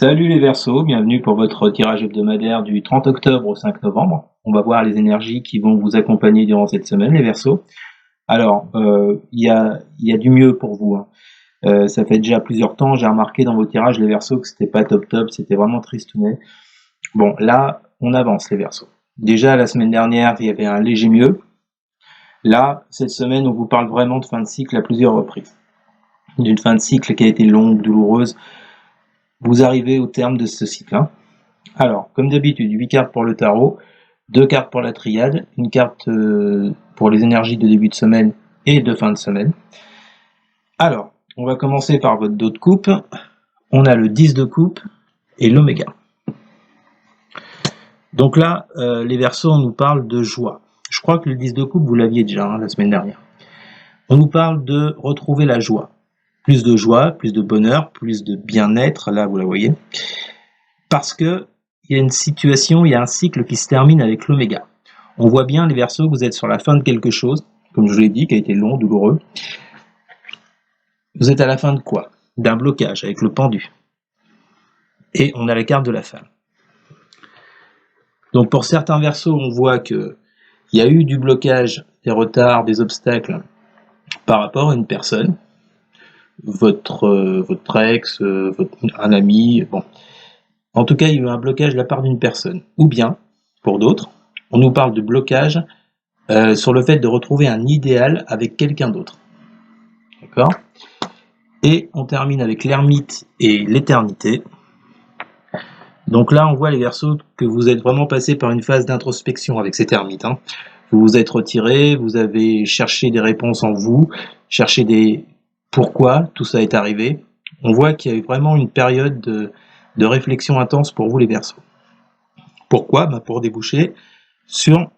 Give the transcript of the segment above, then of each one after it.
Salut les Verseaux, bienvenue pour votre tirage hebdomadaire du 30 octobre au 5 novembre. On va voir les énergies qui vont vous accompagner durant cette semaine, les Verseaux. Alors, il y a du mieux pour vous, hein. Ça fait déjà plusieurs temps, j'ai remarqué dans vos tirages, les Verseaux, que c'était pas top, c'était vraiment tristounet. Bon, là, on avance, les Verseaux. Déjà, la semaine dernière, il y avait un léger mieux. Là, cette semaine, on vous parle vraiment de fin de cycle à plusieurs reprises. D'une fin de cycle qui a été longue, douloureuse. Vous arrivez au terme de ce cycle, hein. Alors, comme d'habitude, 8 cartes pour le tarot, 2 cartes pour la triade, une carte pour les énergies de début de semaine et de fin de semaine. Alors, on va commencer par votre dos de coupe. On a le 10 de coupe et l'oméga. Donc là, les Verseaux, on nous parle de joie. Je crois que le 10 de coupe, vous l'aviez déjà la semaine dernière. On nous parle de retrouver la joie. Plus de joie, plus de bonheur, plus de bien-être, là vous la voyez. Parce que il y a une situation, il y a un cycle qui se termine avec l'oméga. On voit bien, les Verseaux, que vous êtes sur la fin de quelque chose, comme je vous l'ai dit, qui a été long, douloureux. Vous êtes à la fin de quoi? D'un blocage, avec le pendu. Et on a la carte de la femme. Donc pour certains Verseaux, on voit qu'il y a eu du blocage, des retards, des obstacles par rapport à une personne, votre ex, un ami, bon. En tout cas, il y a eu un blocage de la part d'une personne. Ou bien, pour d'autres, on nous parle de blocage sur le fait de retrouver un idéal avec quelqu'un d'autre. D'accord? Et on termine avec l'ermite et l'éternité. Donc là, on voit les Verseaux que vous êtes vraiment passé par une phase d'introspection avec cet ermite, hein. Vous vous êtes retiré, vous avez cherché des réponses en vous, cherché des pourquoi tout ça est arrivé. On voit qu'il y a eu vraiment une période de réflexion intense pour vous les Verseaux. Pourquoi? Pour déboucher sur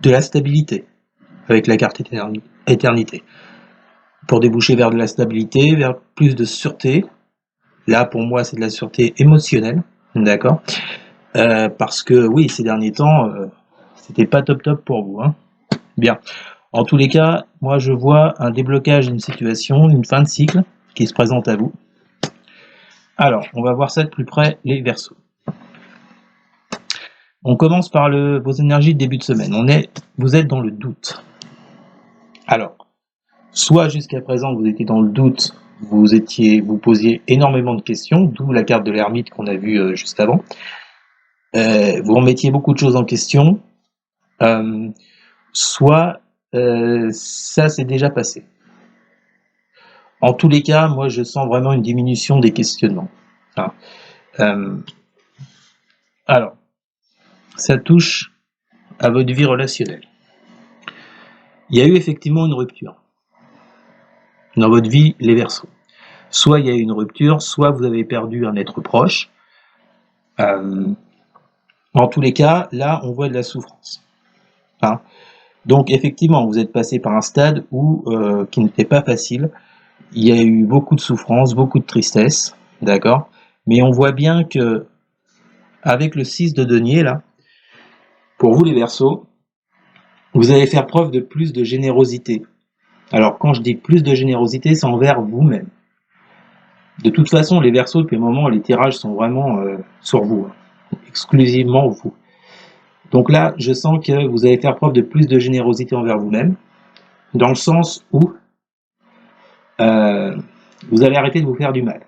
de la stabilité avec la carte éternité. Pour déboucher vers de la stabilité, vers plus de sûreté. Là, pour moi, c'est de la sûreté émotionnelle, d'accord? Parce que oui, ces derniers temps, c'était pas top pour vous, hein. Bien. En tous les cas, moi, je vois un déblocage d'une situation, une fin de cycle qui se présente à vous. Alors, on va voir ça de plus près, les Verseaux. On commence par vos énergies de début de semaine. Vous êtes dans le doute. Alors, soit jusqu'à présent vous étiez dans le doute, vous posiez énormément de questions, d'où la carte de l'ermite qu'on a vue juste avant. Vous remettiez beaucoup de choses en question, soit ça s'est déjà passé. En tous les cas, moi je sens vraiment une diminution des questionnements. Alors, ça touche à votre vie relationnelle. Il y a eu effectivement une rupture dans votre vie, les Verseaux. Soit il y a eu une rupture, soit vous avez perdu un être proche. En tous les cas, là, on voit de la souffrance. Hein. Donc, effectivement, vous êtes passé par un stade qui n'était pas facile. Il y a eu beaucoup de souffrance, beaucoup de tristesse, d'accord? Mais on voit bien que, avec le 6 de denier, là, pour vous les Verseaux, vous allez faire preuve de plus de générosité. Alors, quand je dis plus de générosité, c'est envers vous-même. De toute façon, les Verseaux, depuis le moment, les tirages sont vraiment sur vous, hein, exclusivement vous. Donc là, je sens que vous allez faire preuve de plus de générosité envers vous-même, dans le sens où vous allez arrêter de vous faire du mal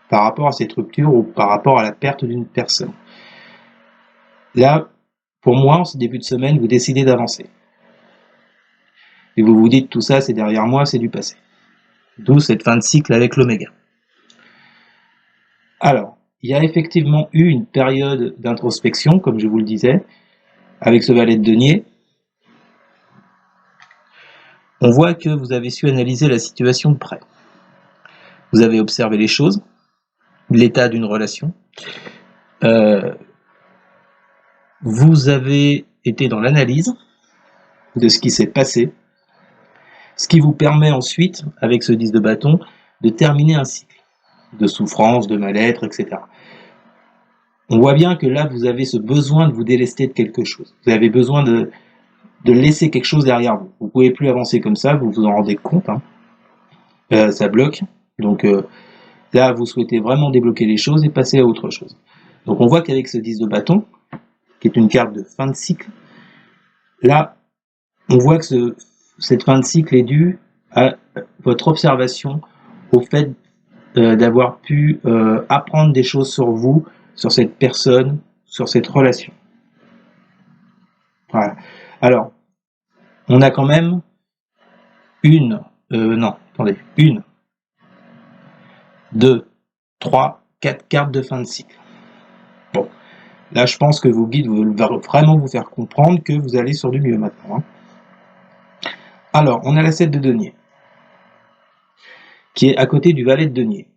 par rapport à cette rupture ou par rapport à la perte d'une personne. Là, pour moi, en ce début de semaine, vous décidez d'avancer. Et vous vous dites, tout ça, c'est derrière moi, c'est du passé. D'où cette fin de cycle avec l'oméga. Alors, il y a effectivement eu une période d'introspection, comme je vous le disais, avec ce valet de denier. On voit que vous avez su analyser la situation de près. Vous avez observé les choses, l'état d'une relation. Vous avez été dans l'analyse de ce qui s'est passé, ce qui vous permet ensuite, avec ce 10 de bâton, de terminer un cycle de souffrance, de mal-être, etc. On voit bien que là, vous avez ce besoin de vous délester de quelque chose. Vous avez besoin de laisser quelque chose derrière vous. Vous ne pouvez plus avancer comme ça, vous vous en rendez compte, hein. Ça bloque. Donc, Là, vous souhaitez vraiment débloquer les choses et passer à autre chose. Donc on voit qu'avec ce 10 de bâton, qui est une carte de fin de cycle, là, on voit que cette fin de cycle est due à votre observation, au fait d'avoir pu apprendre des choses sur vous, sur cette personne, sur cette relation. Voilà. Alors, on a quand même une, 2, 3, 4 cartes de fin de cycle. Bon, là je pense que vos guides vont vraiment vous faire comprendre que vous allez sur du mieux maintenant. Hein. Alors, on a la 7 de denier, qui est à côté du valet de denier.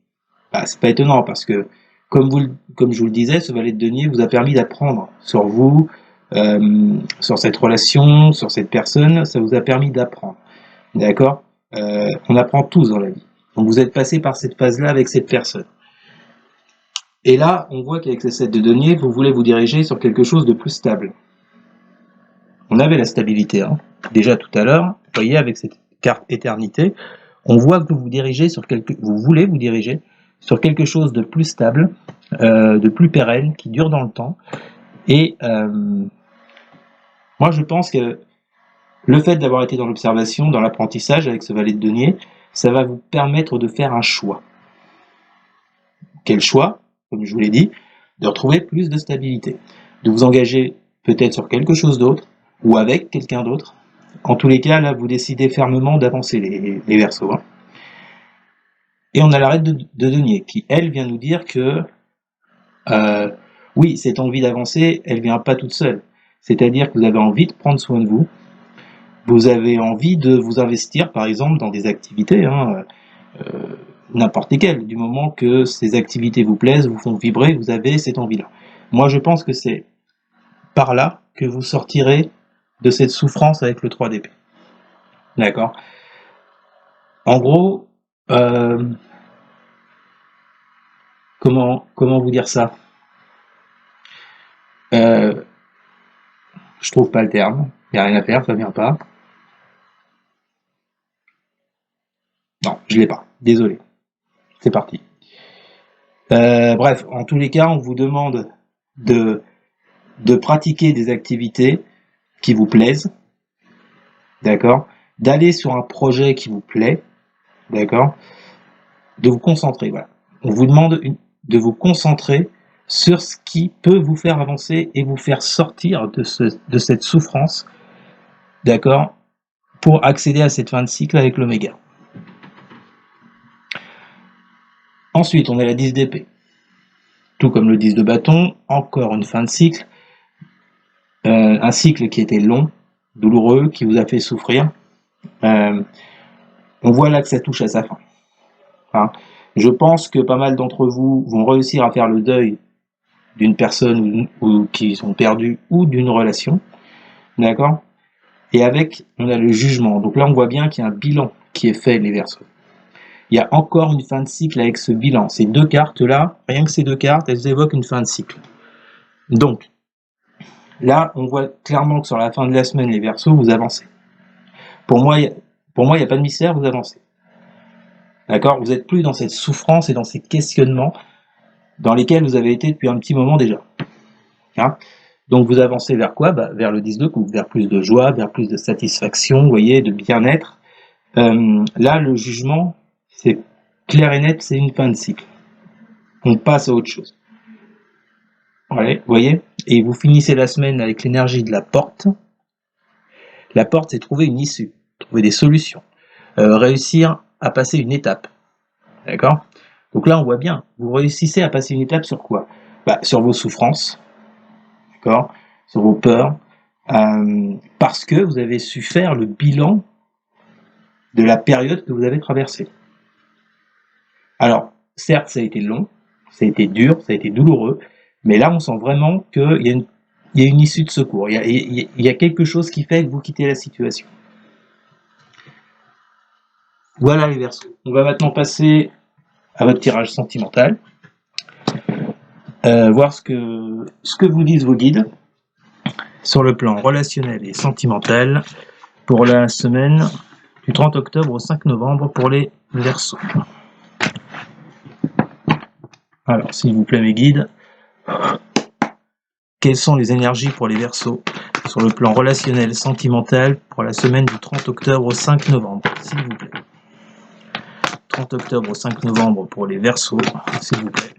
Bah, c'est pas étonnant parce que, comme je vous le disais, ce valet de denier vous a permis d'apprendre sur vous, sur cette relation, sur cette personne, ça vous a permis d'apprendre. D'accord ? On apprend tous dans la vie. Donc vous êtes passé par cette phase-là avec cette personne. Et là, on voit qu'avec ces 7 de denier, vous voulez vous diriger sur quelque chose de plus stable. On avait la stabilité, hein. Déjà tout à l'heure, vous voyez, avec cette carte éternité, on voit que vous voulez vous diriger sur quelque chose de plus stable, de plus pérenne, qui dure dans le temps. Et moi, je pense que le fait d'avoir été dans l'observation, dans l'apprentissage avec ce valet de denier, ça va vous permettre de faire un choix. Quel choix ? Comme je vous l'ai dit, de retrouver plus de stabilité, de vous engager peut-être sur quelque chose d'autre, ou avec quelqu'un d'autre. En tous les cas, là, vous décidez fermement d'avancer les Verseaux. Hein. Et on a la reine de denier, qui, elle, vient nous dire que, oui, cette envie d'avancer, elle vient pas toute seule. C'est-à-dire que vous avez envie de prendre soin de vous, vous avez envie de vous investir, par exemple, dans des activités, hein, n'importe lesquelles, du moment que ces activités vous plaisent, vous font vibrer, vous avez cette envie-là. Moi, je pense que c'est par là que vous sortirez de cette souffrance avec le 3 d'épée. D'accord ? En gros, comment vous dire ça ? Je trouve pas le terme, il n'y a rien à faire, ça vient pas. Non, je l'ai pas, désolé. C'est parti. Bref, en tous les cas, on vous demande de pratiquer des activités qui vous plaisent, d'accord ? D'aller sur un projet qui vous plaît, d'accord ? De vous concentrer, voilà. On vous demande de vous concentrer sur ce qui peut vous faire avancer et vous faire sortir de cette souffrance, d'accord ? Pour accéder à cette fin de cycle avec l'oméga. Ensuite, on a la 10 d'épée. Tout comme le 10 de bâton, encore une fin de cycle. Un cycle qui était long, douloureux, qui vous a fait souffrir. On voit là que ça touche à sa fin. Hein. Je pense que pas mal d'entre vous vont réussir à faire le deuil d'une personne ou qui sont perdus ou d'une relation. D'accord ? Et avec, on a le jugement. Donc là, on voit bien qu'il y a un bilan qui est fait, les Verseaux. Il y a encore une fin de cycle avec ce bilan. Ces deux cartes-là, rien que ces deux cartes, elles évoquent une fin de cycle. Donc, là, on voit clairement que sur la fin de la semaine, les Verseaux, vous avancez. Pour moi, il n'y a pas de mystère, vous avancez. D'accord ? Vous n'êtes plus dans cette souffrance et dans ces questionnements dans lesquels vous avez été depuis un petit moment déjà. Hein ? Donc vous avancez vers quoi ? Vers le 10 de coupe, vers plus de joie, vers plus de satisfaction, vous voyez, de bien-être. Là, le jugement, c'est clair et net, c'est une fin de cycle. On passe à autre chose. Vous voyez ? Et vous finissez la semaine avec l'énergie de la porte. La porte, c'est trouver une issue, trouver des solutions, réussir à passer une étape. D'accord ? Donc là, on voit bien, vous réussissez à passer une étape sur quoi ? Sur vos souffrances, d'accord ? Sur vos peurs, parce que vous avez su faire le bilan de la période que vous avez traversée. Alors, certes, ça a été long, ça a été dur, ça a été douloureux, mais là, on sent vraiment qu'il y a une issue de secours, il y a quelque chose qui fait que vous quittez la situation. Voilà les Verseaux. On va maintenant passer à votre tirage sentimental, voir ce que vous disent vos guides sur le plan relationnel et sentimental pour la semaine du 30 octobre au 5 novembre pour les Verseaux. Alors, s'il vous plaît, mes guides, quelles sont les énergies pour les Verseaux sur le plan relationnel, sentimental, pour la semaine du 30 octobre au 5 novembre, s'il vous plaît. 30 octobre au 5 novembre pour les Verseaux, s'il vous plaît.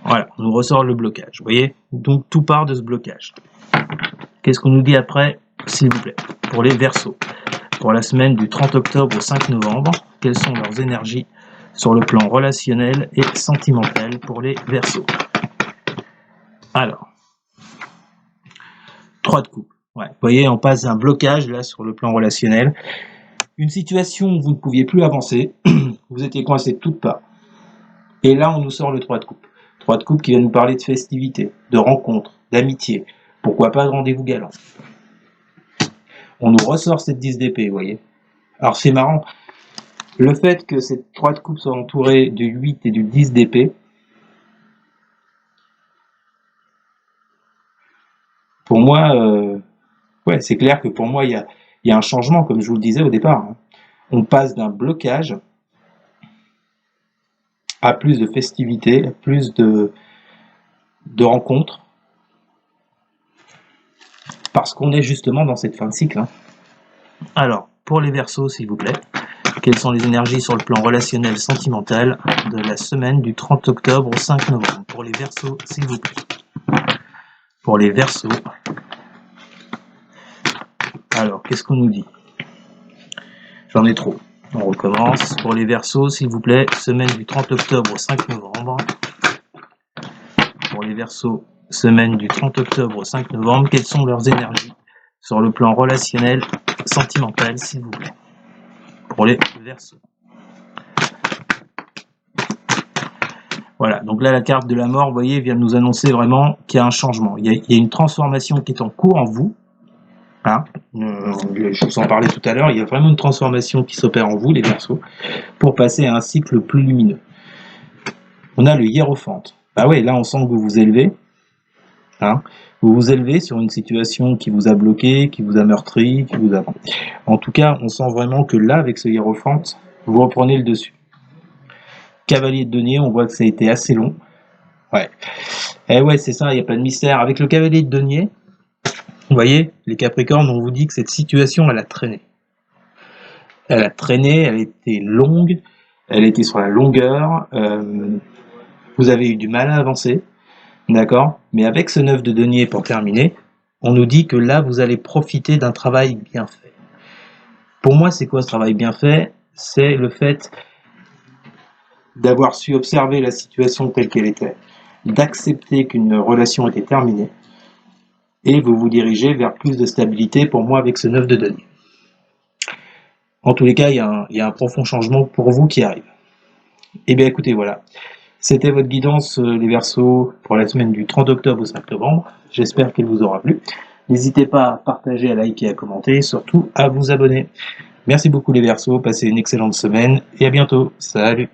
Voilà, on nous ressort le blocage, vous voyez? Donc tout part de ce blocage. Qu'est-ce qu'on nous dit après, s'il vous plaît, pour les Verseaux? Pour la semaine du 30 octobre au 5 novembre, quelles sont leurs énergies sur le plan relationnel et sentimental pour les Verseaux? Alors, 3 de coupe. Ouais, vous voyez, on passe d'un blocage là sur le plan relationnel. Une situation où vous ne pouviez plus avancer, vous étiez coincé de toutes parts. Et là, on nous sort le 3 de coupe. 3 de coupe qui va nous parler de festivités, de rencontres, d'amitié. Pourquoi pas de rendez-vous galant. On nous ressort cette 10 d'épée, vous voyez. Alors c'est marrant, le fait que cette 3 de coupe soit entourée du 8 et du 10 d'épée, pour moi, ouais, c'est clair que pour moi, il y a un changement, comme je vous le disais au départ. Hein. On passe d'un blocage à plus de festivités, à plus de rencontres, parce qu'on est justement dans cette fin de cycle. Hein. Alors, pour les Verseaux, s'il vous plaît, quelles sont les énergies sur le plan relationnel sentimental de la semaine du 30 octobre au 5 novembre? Pour les Verseaux, s'il vous plaît. Pour les Verseaux. Alors, qu'est-ce qu'on nous dit? J'en ai trop. On recommence. Pour les Verseaux, s'il vous plaît, semaine du 30 octobre au 5 novembre. Pour les Verseaux, semaine du 30 octobre au 5 novembre, quelles sont leurs énergies sur le plan relationnel, sentimental, s'il vous plaît? Pour les Verseaux. Voilà, donc là, la carte de la mort, vous voyez, vient de nous annoncer vraiment qu'il y a un changement. Il y a une transformation qui est en cours en vous. Hein, je vous en parlais tout à l'heure, il y a vraiment une transformation qui s'opère en vous, les Verseaux, pour passer à un cycle plus lumineux. On a le hiérophante. Bah ouais, là on sent que vous vous élevez. Hein, vous vous élevez sur une situation qui vous a bloqué, qui vous a meurtri, qui vous a... En tout cas, on sent vraiment que là, avec ce hiérophante, vous reprenez le dessus. Cavalier de denier, on voit que ça a été assez long. Ouais. Eh ouais, c'est ça, il n'y a pas de mystère. Avec le cavalier de denier, vous voyez, les Capricornes, on vous dit que cette situation, elle a traîné. Elle a traîné, elle était longue, elle était sur la longueur, vous avez eu du mal à avancer, d'accord? Mais avec ce 9 de denier, pour terminer, on nous dit que là, vous allez profiter d'un travail bien fait. Pour moi, c'est quoi ce travail bien fait? C'est le fait d'avoir su observer la situation telle qu'elle était, d'accepter qu'une relation était terminée, et vous vous dirigez vers plus de stabilité, pour moi, avec ce 9 de denier. En tous les cas, il y a un profond changement pour vous qui arrive. Eh bien écoutez, voilà. C'était votre guidance, les Verseaux, pour la semaine du 30 octobre au 5 novembre. J'espère qu'elle vous aura plu. N'hésitez pas à partager, à liker, à commenter, et surtout à vous abonner. Merci beaucoup les Verseaux, passez une excellente semaine, et à bientôt. Salut!